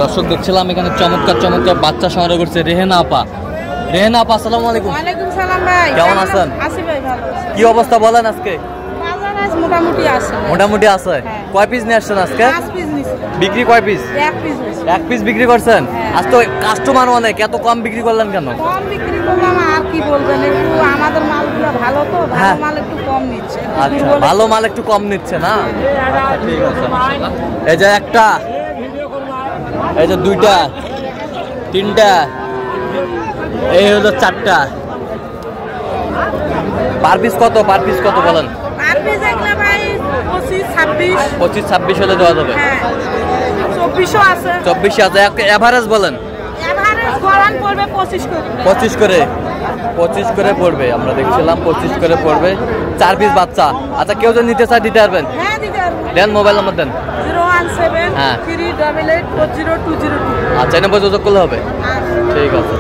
দর্শক দেখছিলাম এখানে চমৎকার চমৎকার বাচ্চা সংগ্রহ করছে রেহেনা আপা। রেহেনা আপা, আসসালামু আলাইকুম। ওয়ালাইকুম সালাম ভাই, কেমন আছেন? আছি ভাই, ভালো আছি। কি অবস্থা বলেন আজকে? বাজার আজ মোটামুটি আছে। মোটামুটি আছে। কয় পিস নিয়ে আসছেন আজকে? 5 পিস নিছি। বিক্রি কয় পিস? 1 পিস নিছি। 1 পিস বিক্রি করছেন? আজ তো কাস্টমার অনেক, এত কম বিক্রি করলেন কেন? কম বিক্রি করলাম, আর কি বলবেন, একটু আমাদের মালগুলো ভালো তো, ভালো মাল একটু কম নিচ্ছে। আচ্ছা, ভালো মাল একটু কম নিচ্ছে না? ঠিক আছে। এই যে একটা, এই যে দুইটা, তিনটা, এই হলো চারটা। পার পিস কত? পার পিস কত বলেন? পার পিস এগুলা ভাই 25 26। 25 26 হলে দেওয়া যাবে। হ্যাঁ, 24 আছে। 24 আছে। এভারেজ বলেন? এভারেজ গড়ান পড়বে 25 করে। 25 করে, 25 করে পড়বে। আমরা দেখছিলাম 25 করে পড়বে। 4 পিস বাচ্চা। আচ্ছা, কেউ যদি নিতে চায় দিতে পারবেন? হ্যাঁ, দিতে পারবেন। দেন, মোবাইল নাম্বার দেন। 017 হ্যাঁ। 388 40202। আচ্ছা, এই নম্বর যোগাযোগ করলে হবে। আচ্ছা। ঠিক আছে।